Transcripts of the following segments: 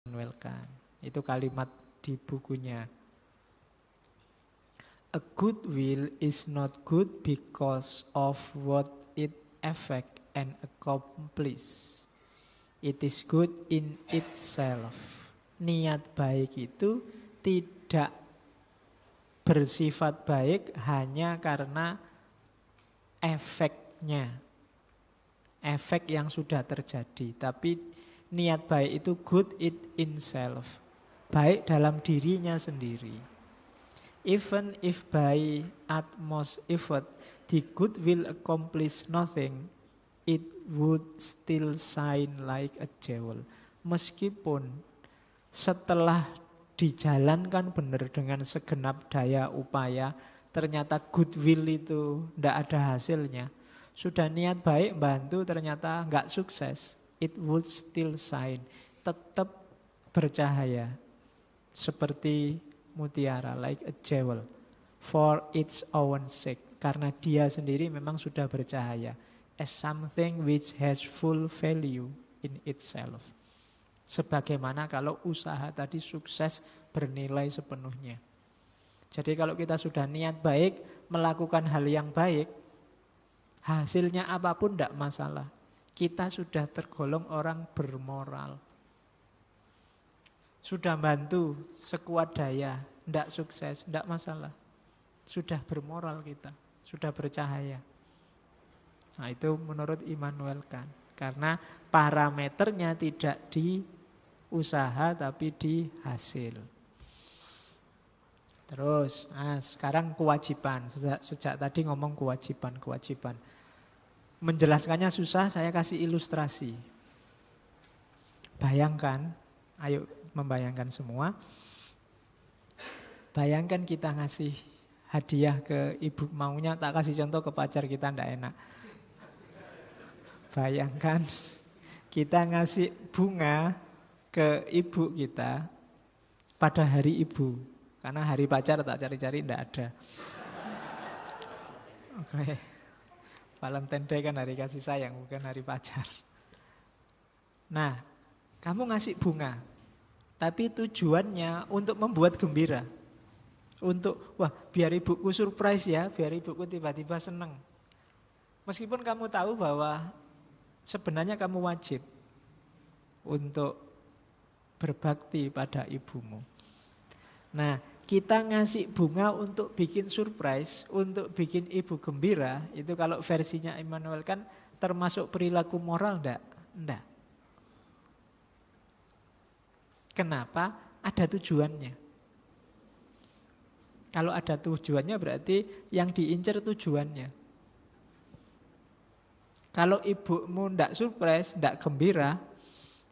Immanuel Kant. Itu kalimat di bukunya. A good will is not good because of what it affect and accomplish. It is good in itself. Niat baik itu tidak bersifat baik hanya karena efeknya. Efek yang sudah terjadi. Tapi niat baik itu good in itself. Baik dalam dirinya sendiri. Even if by utmost effort the good will accomplish nothing, it would still shine like a jewel. Meskipun setelah dijalankan benar dengan segenap daya upaya, ternyata goodwill itu tidak ada hasilnya. Sudah niat baik bantu, ternyata nggak sukses, it would still shine. Tetap bercahaya seperti mutiara, like a jewel, for its own sake. Karena dia sendiri memang sudah bercahaya, as something which has full value in itself. Sebagaimana kalau usaha tadi sukses bernilai sepenuhnya. Jadi kalau kita sudah niat baik, melakukan hal yang baik, hasilnya apapun tidak masalah. Kita sudah tergolong orang bermoral. Sudah bantu sekuat daya, tidak sukses, tidak masalah. Sudah bermoral kita, sudah bercahaya. Nah itu menurut Immanuel Kant. Karena parameternya tidak di usaha tapi di hasil. Terus, sekarang kewajiban. Sejak tadi ngomong kewajiban. Menjelaskannya susah, saya kasih ilustrasi. Bayangkan, ayo membayangkan semua. Bayangkan kita ngasih hadiah ke ibu, maunya tak kasih contoh ke pacar kita, ndak enak. Bayangkan kita ngasih bunga ke ibu kita pada hari ibu. Karena hari pacar tak cari-cari ndak ada. Oke. Valentine Day kan hari kasih sayang, bukan hari pacar. Nah, kamu ngasih bunga, tapi tujuannya untuk membuat gembira. Untuk, wah biar ibuku surprise ya, biar ibuku tiba-tiba seneng. Meskipun kamu tahu bahwa sebenarnya kamu wajib untuk berbakti pada ibumu. Nah, kita ngasih bunga untuk bikin surprise, untuk bikin ibu gembira, itu kalau versinya Immanuel kan termasuk perilaku moral enggak? Enggak. Kenapa? Ada tujuannya. Kalau ada tujuannya berarti yang diincar tujuannya. Kalau ibumu ndak surprise, ndak gembira,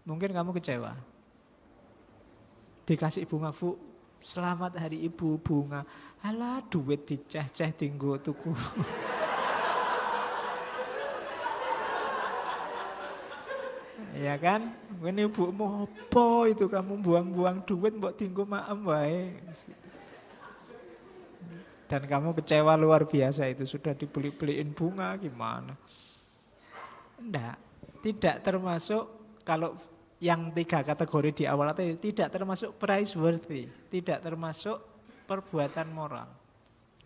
mungkin kamu kecewa. Dikasih bunga, Bu, selamat hari ibu, bunga. Alah, duit diceh-ceh tinggo tuku. Ya kan? Mungkin ibumu, apa itu kamu buang-buang duit mbok tinggo maem wae. Dan kamu kecewa luar biasa, itu sudah dibeli-beliin bunga gimana? Tidak termasuk, kalau yang 3 kategori di awal tadi tidak termasuk praiseworthy, tidak termasuk perbuatan moral.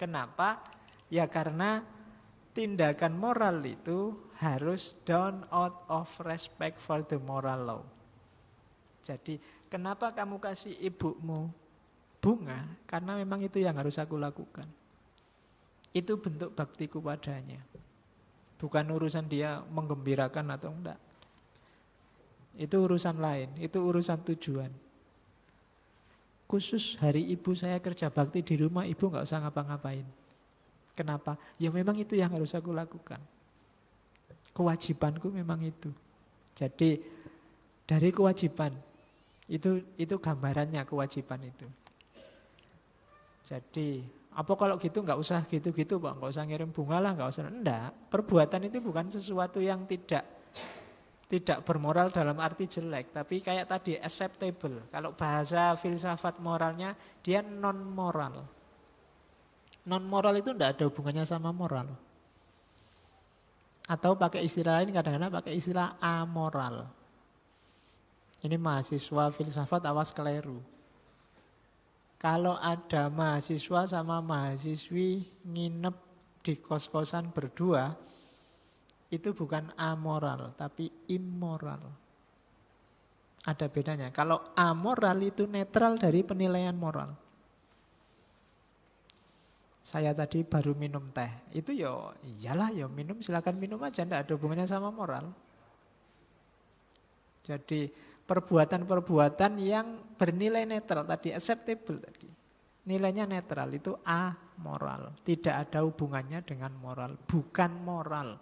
Kenapa? Ya karena tindakan moral itu harus done out of respect for the moral law. Jadi kenapa kamu kasih ibumu bunga? Karena memang itu yang harus aku lakukan. Itu bentuk baktiku padanya. Bukan urusan dia menggembirakan atau enggak. Itu urusan lain, itu urusan tujuan. Khusus hari ibu saya kerja bakti di rumah, ibu gak usah ngapa-ngapain. Kenapa? Ya memang itu yang harus aku lakukan. Kewajibanku memang itu. Jadi dari kewajiban, itu gambarannya kewajiban itu. Jadi apa kalau gitu nggak usah gitu-gitu Pak, nggak usah ngirim bunga lah, nggak usah. Enggak, perbuatan itu bukan sesuatu yang tidak bermoral dalam arti jelek, tapi kayak tadi acceptable. Kalau bahasa filsafat moralnya dia non moral. Non moral itu enggak ada hubungannya sama moral. Atau pakai istilah lain kadang-kadang pakai istilah amoral. Ini mahasiswa filsafat awas keliru. Kalau ada mahasiswa sama mahasiswi nginep di kos-kosan berdua, itu bukan amoral, tapi immoral. Ada bedanya. Kalau amoral itu netral dari penilaian moral. Saya tadi baru minum teh. Itu ya iyalah ya minum, silakan minum aja, tidak ada hubungannya sama moral. Jadi perbuatan-perbuatan yang bernilai netral tadi, acceptable tadi. Nilainya netral itu amoral. Tidak ada hubungannya dengan moral. Bukan moral.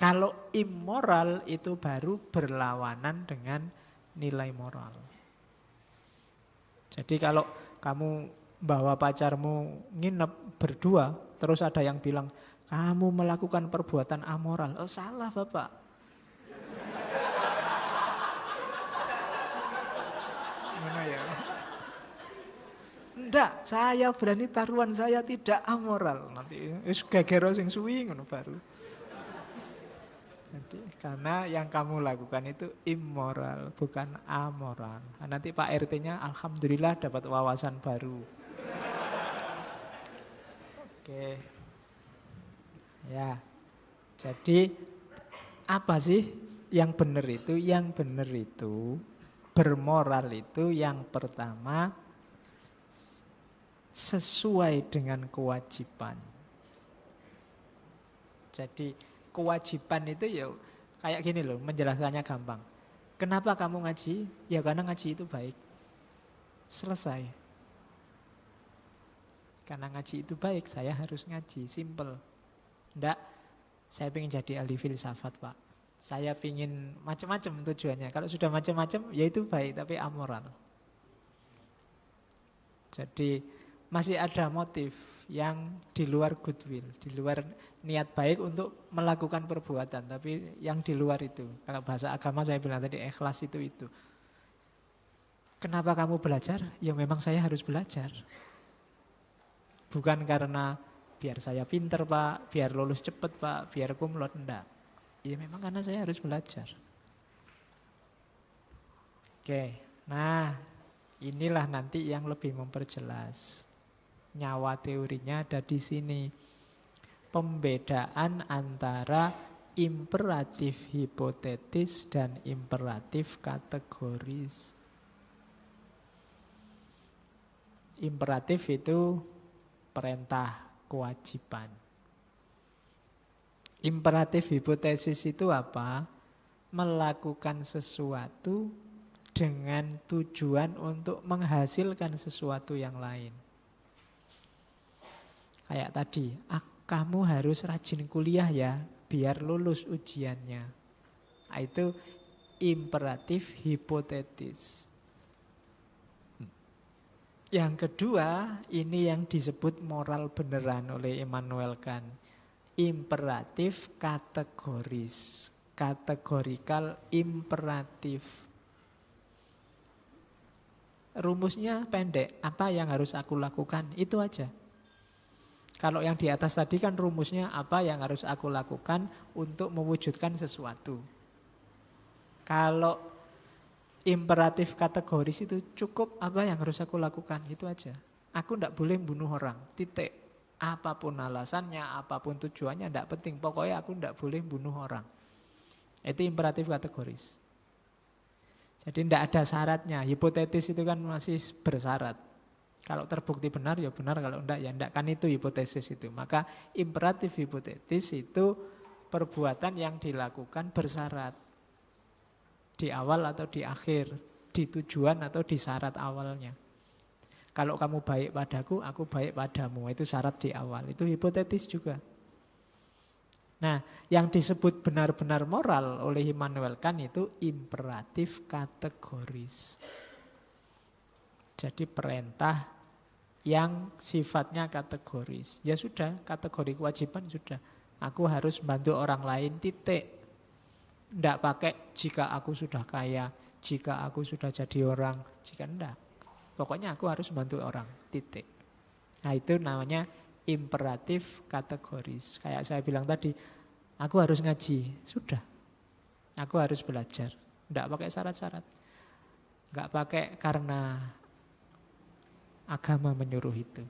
Kalau immoral itu baru berlawanan dengan nilai moral. Jadi kalau kamu bawa pacarmu nginep berdua, terus ada yang bilang, kamu melakukan perbuatan amoral. Oh salah Bapak. Mana ya? Enggak, saya berani taruhan saya tidak amoral. Nanti wis gegero sing suwi ngono baru. Jadi karena yang kamu lakukan itu immoral, bukan amoral. Nah, nanti Pak RT-nya alhamdulillah dapat wawasan baru. Oke. Ya. Jadi apa sih yang benar itu? Yang benar itu, bermoral itu yang pertama sesuai dengan kewajiban. Jadi kewajiban itu ya kayak gini loh, menjelaskannya gampang. Kenapa kamu ngaji? Ya karena ngaji itu baik. Selesai. Karena ngaji itu baik, saya harus ngaji, simple. Enggak, saya ingin jadi ahli filsafat Pak. Saya ingin macam-macam tujuannya. Kalau sudah macam-macam, ya itu baik, tapi amoral. Jadi masih ada motif yang di luar goodwill, di luar niat baik untuk melakukan perbuatan, tapi yang di luar itu. Kalau bahasa agama saya bilang tadi ikhlas itu. Kenapa kamu belajar? Ya memang saya harus belajar. Bukan karena biar saya pinter Pak, biar lulus cepet Pak, biar kumlot, enggak. Ya memang karena saya harus belajar. Oke, nah inilah nanti yang lebih memperjelas. Nyawa teorinya ada di sini. Pembedaan antara imperatif hipotetis dan imperatif kategoris. Imperatif itu perintah, kewajiban. Imperatif hipotesis itu apa? Melakukan sesuatu dengan tujuan untuk menghasilkan sesuatu yang lain. Kayak tadi, kamu harus rajin kuliah ya, biar lulus ujiannya. Nah, itu imperatif hipotetis. Yang kedua, ini yang disebut moral beneran oleh Immanuel Kant. Imperatif kategoris, kategorikal imperatif. Rumusnya pendek, apa yang harus aku lakukan, itu aja. Kalau yang di atas tadi kan rumusnya apa yang harus aku lakukan untuk mewujudkan sesuatu. Kalau imperatif kategoris itu cukup apa yang harus aku lakukan, itu aja. Aku tidak boleh bunuh orang, titik. Apapun alasannya, apapun tujuannya, tidak penting. Pokoknya aku tidak boleh bunuh orang. Itu imperatif kategoris. Jadi tidak ada syaratnya. Hipotetis itu kan masih bersyarat. Kalau terbukti benar ya benar, kalau enggak ya enggak. Kan itu hipotesis itu. Maka imperatif hipotetis itu perbuatan yang dilakukan bersyarat. Di awal atau di akhir, di tujuan atau di syarat awalnya. Kalau kamu baik padaku, aku baik padamu. Itu syarat di awal. Itu hipotetis juga. Nah, yang disebut benar-benar moral oleh Immanuel Kant itu imperatif kategoris. Jadi perintah yang sifatnya kategoris. Ya sudah, kategori kewajiban sudah. Aku harus bantu orang lain, titik. Tidak pakai jika aku sudah kaya, jika aku sudah jadi orang, jika enggak. Pokoknya aku harus bantu orang, titik. Nah itu namanya imperatif kategoris. Kayak saya bilang tadi, aku harus ngaji, sudah. Aku harus belajar. Tidak pakai syarat-syarat. Nggak pakai karena agama menyuruh itu.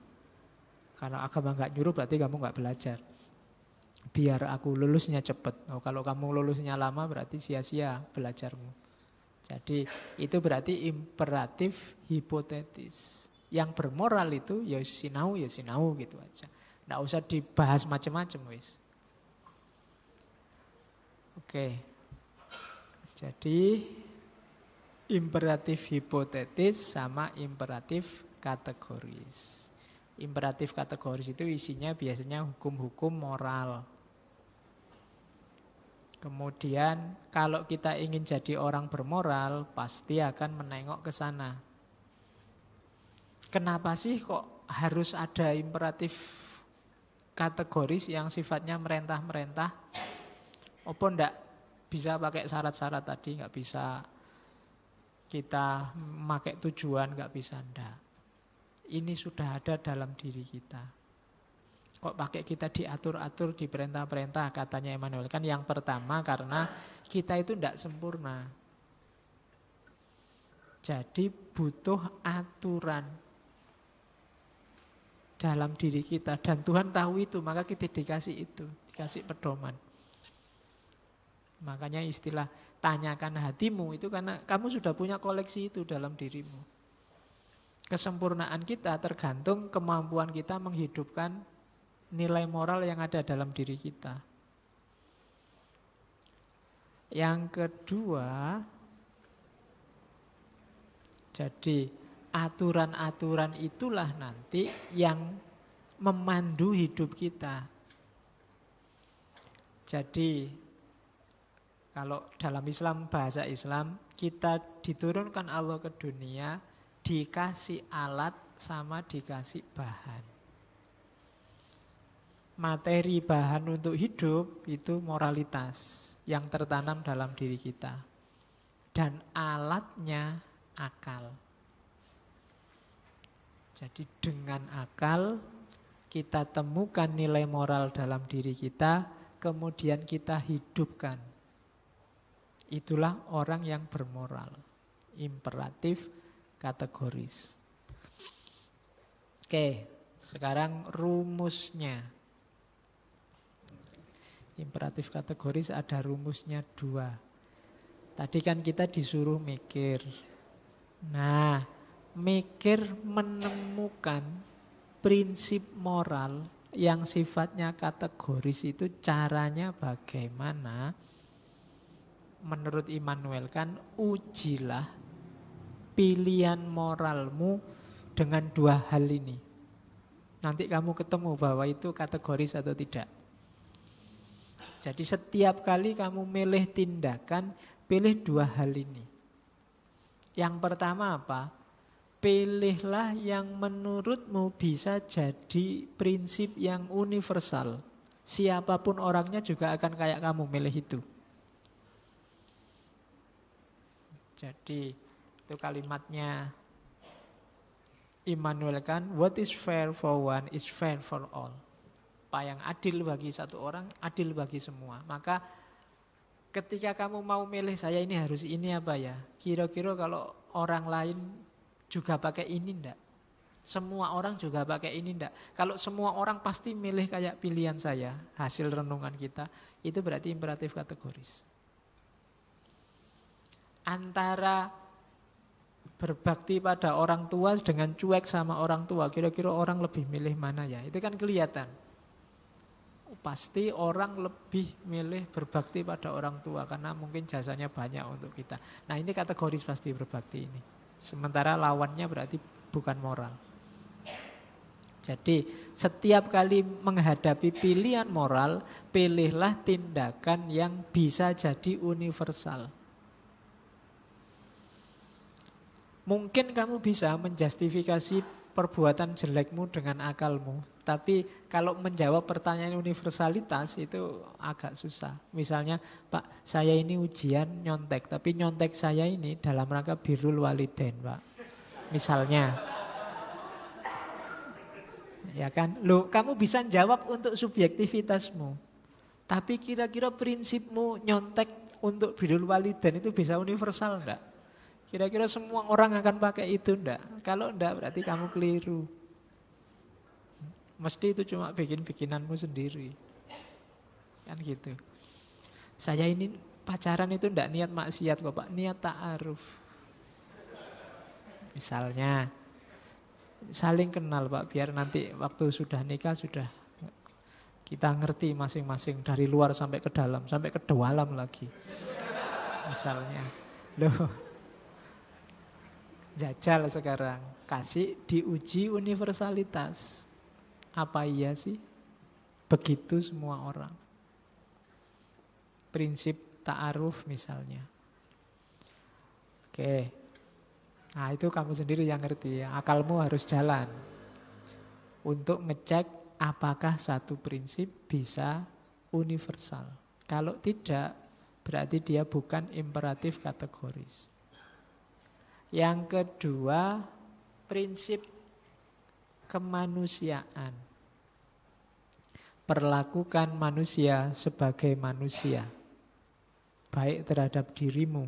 Kalau agama nggak nyuruh berarti kamu nggak belajar. Biar aku lulusnya cepat. Oh, kalau kamu lulusnya lama berarti sia-sia belajarmu. Jadi itu berarti imperatif hipotetis. Yang bermoral itu ya sinau gitu aja. Nggak usah dibahas macam-macam wis. Oke. Jadi imperatif hipotetis sama imperatif kategoris. Imperatif kategoris itu isinya biasanya hukum-hukum moral. Kemudian kalau kita ingin jadi orang bermoral, pasti akan menengok ke sana. Kenapa sih kok harus ada imperatif kategoris yang sifatnya merentah-merentah? Apa ndak bisa pakai syarat-syarat tadi, nggak bisa kita memakai tujuan, nggak bisa, ndak. Ini sudah ada dalam diri kita. Kok pakai kita diatur-atur, diperintah-perintah, katanya Immanuel. Kan yang pertama karena kita itu tidak sempurna. Jadi butuh aturan dalam diri kita. Dan Tuhan tahu itu, maka kita dikasih itu, dikasih pedoman. Makanya istilah tanyakan hatimu itu karena kamu sudah punya koleksi itu dalam dirimu. Kesempurnaan kita tergantung kemampuan kita menghidupkan nilai moral yang ada dalam diri kita. Yang kedua, jadi aturan-aturan itulah nanti yang memandu hidup kita. Jadi kalau dalam Islam, bahasa Islam, kita diturunkan Allah ke dunia, dikasih alat sama dikasih bahan. Materi bahan untuk hidup itu moralitas yang tertanam dalam diri kita. Dan alatnya akal. Jadi dengan akal kita temukan nilai moral dalam diri kita, kemudian kita hidupkan. Itulah orang yang bermoral. Imperatif kategoris. Oke, sekarang rumusnya. Imperatif kategoris ada rumusnya 2. Tadi kan kita disuruh mikir. Nah, mikir menemukan prinsip moral yang sifatnya kategoris itu caranya bagaimana? Menurut Immanuel kan ujilah pilihan moralmu dengan 2 hal ini. Nanti kamu ketemu bahwa itu kategoris atau tidak. Jadi setiap kali kamu milih tindakan, pilih 2 hal ini. Yang pertama apa? Pilihlah yang menurutmu bisa jadi prinsip yang universal. Siapapun orangnya juga akan kayak kamu milih itu. Jadi itu kalimatnya Immanuel kan, what is fair for one is fair for all. Apa yang adil bagi satu orang, adil bagi semua. Maka ketika kamu mau milih saya ini harus ini apa ya? Kira-kira kalau orang lain juga pakai ini enggak? Semua orang juga pakai ini enggak? Kalau semua orang pasti milih kayak pilihan saya, hasil renungan kita, itu berarti imperatif kategoris. Antara berbakti pada orang tua dengan cuek sama orang tua, kira-kira orang lebih milih mana ya? Itu kan kelihatan. Pasti orang lebih milih berbakti pada orang tua karena mungkin jasanya banyak untuk kita. Nah ini kategoris pasti berbakti ini. Sementara lawannya berarti bukan moral. Jadi setiap kali menghadapi pilihan moral, pilihlah tindakan yang bisa jadi universal. Mungkin kamu bisa menjustifikasi perbuatan jelekmu dengan akalmu. Tapi kalau menjawab pertanyaan universalitas itu agak susah. Misalnya, Pak, saya ini ujian nyontek, tapi nyontek saya ini dalam rangka birrul walidain, Pak. Misalnya. Ya kan? Loh, kamu bisa jawab untuk subjektivitasmu. Tapi kira-kira prinsipmu nyontek untuk birrul walidain itu bisa universal enggak? Kira-kira semua orang akan pakai itu enggak? Kalau enggak berarti kamu keliru. Mesti itu cuma bikin-bikinanmu sendiri. Kan gitu. Saya ini pacaran itu enggak niat maksiat kok Pak, niat ta'aruf. Misalnya saling kenal Pak, biar nanti waktu sudah nikah sudah kita ngerti masing-masing dari luar sampai ke dalam, sampai ke dalam lagi. Misalnya, loh, jajal sekarang, kasih diuji universalitas. Apa iya sih? Begitu semua orang. Prinsip ta'aruf misalnya. Oke. Nah itu kamu sendiri yang ngerti ya. Akalmu harus jalan. Untuk ngecek apakah satu prinsip bisa universal. Kalau tidak, berarti dia bukan imperatif kategoris. Yang kedua, prinsip kemanusiaan. Perlakukan manusia sebagai manusia, baik terhadap dirimu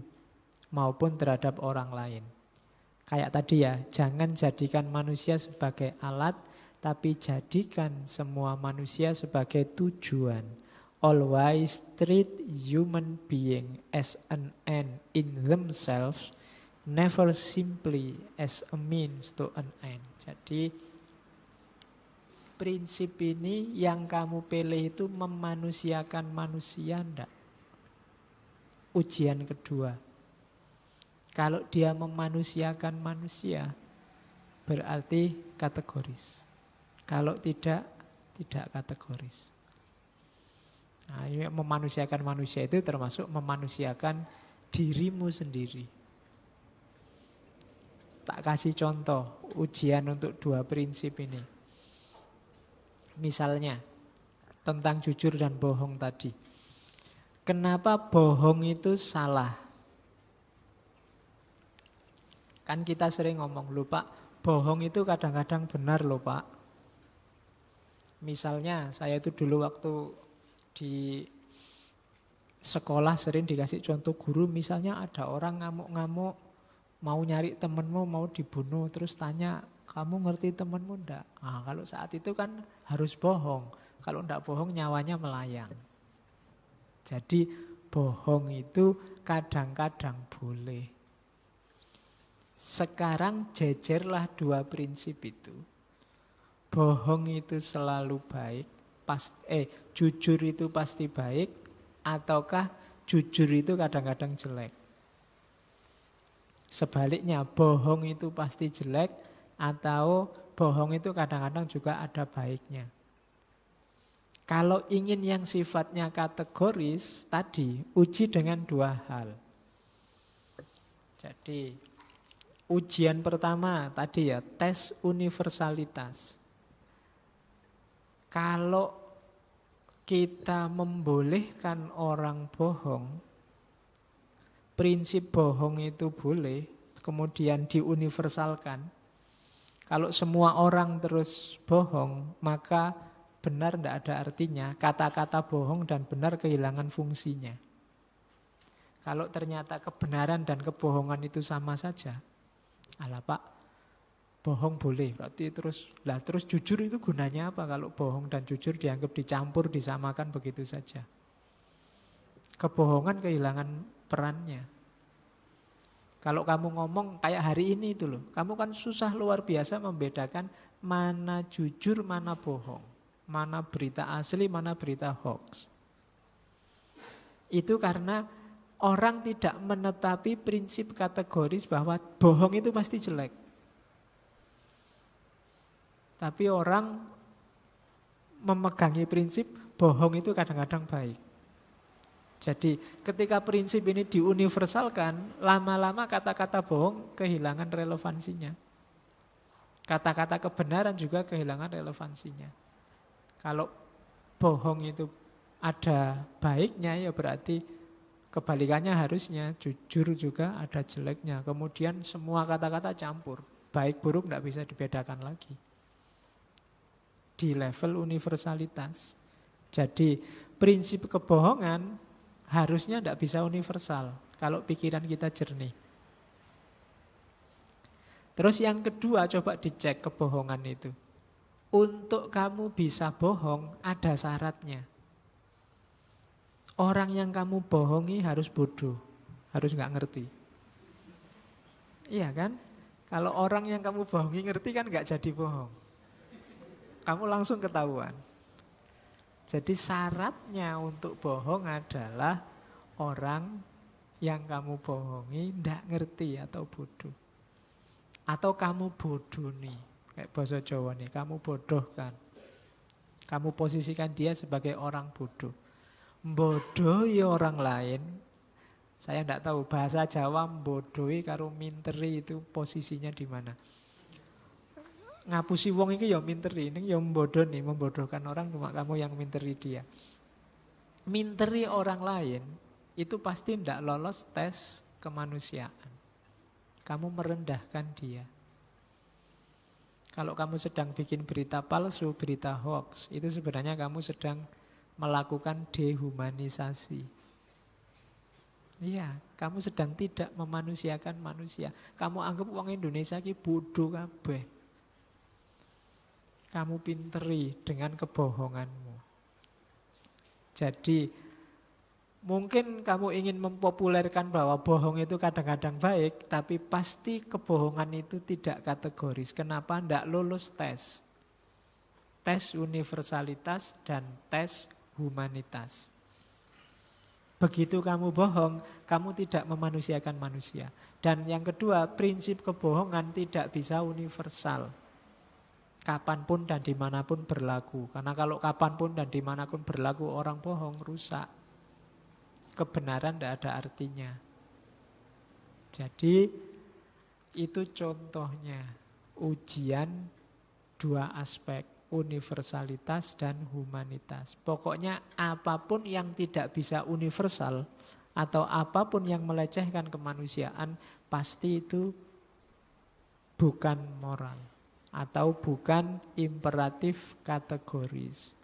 maupun terhadap orang lain. Kayak tadi ya, jangan jadikan manusia sebagai alat, tapi jadikan semua manusia sebagai tujuan. Always treat human being as an end in themselves, never simply as a means to an end. Jadi prinsip ini yang kamu pilih itu memanusiakan manusia enggak? Ujian kedua. Kalau dia memanusiakan manusia, berarti kategoris. Kalau tidak, tidak kategoris. Nah, ini memanusiakan manusia itu termasuk memanusiakan dirimu sendiri. Tak kasih contoh, ujian untuk dua prinsip ini. Misalnya, tentang jujur dan bohong tadi. Kenapa bohong itu salah? Kan kita sering ngomong, loh Pak, bohong itu kadang-kadang benar loh Pak. Misalnya saya itu dulu waktu di sekolah sering dikasih contoh guru, misalnya ada orang ngamuk-ngamuk, mau nyari temenmu, mau dibunuh, terus tanya, kamu ngerti temenmu enggak? Nah, kalau saat itu kan harus bohong. Kalau enggak bohong nyawanya melayang. Jadi bohong itu kadang-kadang boleh. Sekarang jejerlah dua prinsip itu. Bohong itu selalu baik, jujur itu pasti baik, ataukah jujur itu kadang-kadang jelek. Sebaliknya, bohong itu pasti jelek, atau bohong itu kadang-kadang juga ada baiknya. Kalau ingin yang sifatnya kategoris, tadi uji dengan dua hal. Jadi ujian pertama tadi ya, tes universalitas. Kalau kita membolehkan orang bohong, prinsip bohong itu boleh, kemudian diuniversalkan. Kalau semua orang terus bohong, maka benar tidak ada artinya. Kata-kata bohong dan benar kehilangan fungsinya. Kalau ternyata kebenaran dan kebohongan itu sama saja, alah Pak, bohong boleh, berarti terus jujur itu gunanya apa kalau bohong dan jujur dianggap dicampur, disamakan begitu saja. Kebohongan kehilangan perannya. Kalau kamu ngomong kayak hari ini itu loh, kamu kan susah luar biasa membedakan mana jujur, mana bohong, mana berita asli, mana berita hoax. Itu karena orang tidak menetapi prinsip kategoris bahwa bohong itu pasti jelek. Tapi orang memegangi prinsip bohong itu kadang-kadang baik. Jadi ketika prinsip ini diuniversalkan, lama-lama kata-kata bohong kehilangan relevansinya. Kata-kata kebenaran juga kehilangan relevansinya. Kalau bohong itu ada baiknya, ya berarti kebalikannya harusnya jujur juga ada jeleknya. Kemudian semua kata-kata campur. Baik buruk tidak bisa dibedakan lagi. Di level universalitas. Jadi prinsip kebohongan harusnya tidak bisa universal kalau pikiran kita jernih. Terus yang kedua, coba dicek kebohongan itu. Untuk kamu bisa bohong, ada syaratnya. Orang yang kamu bohongi harus bodoh, harus nggak ngerti. Iya kan? Kalau orang yang kamu bohongi ngerti kan nggak jadi bohong. Kamu langsung ketahuan. Jadi syaratnya untuk bohong adalah orang yang kamu bohongi nggak ngerti atau bodoh. Atau kamu bodoh nih, kayak bahasa Jawa nih, kamu bodohkan. Kamu posisikan dia sebagai orang bodoh. Bodohi orang lain, saya tidak tahu bahasa Jawa bodohi karo minteri itu posisinya di mana. Ngapusi wong iki ya minteri, ini ya membodohi, membodohkan orang cuma kamu yang minteri dia. Minteri orang lain itu pasti tidak lolos tes kemanusiaan. Kamu merendahkan dia. Kalau kamu sedang bikin berita palsu, berita hoax, itu sebenarnya kamu sedang melakukan dehumanisasi. Iya, kamu sedang tidak memanusiakan manusia. Kamu anggap orang Indonesia ini bodoh kabeh. Kamu pinteri dengan kebohonganmu. Jadi mungkin kamu ingin mempopulerkan bahwa bohong itu kadang-kadang baik, tapi pasti kebohongan itu tidak kategoris. Kenapa? Tidak lulus tes. Tes universalitas dan tes humanitas. Begitu kamu bohong, kamu tidak memanusiakan manusia. Dan yang kedua, prinsip kebohongan tidak bisa universal. Kapanpun dan dimanapun berlaku. Karena kalau kapanpun dan dimanapun berlaku orang bohong, rusak. Kebenaran tidak ada artinya. Jadi itu contohnya ujian dua aspek, universalitas dan humanitas. Pokoknya apapun yang tidak bisa universal atau apapun yang melecehkan kemanusiaan pasti itu bukan moral atau bukan imperatif kategoris.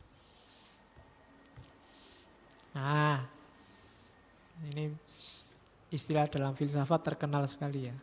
Nah, ini istilah dalam filsafat terkenal sekali ya.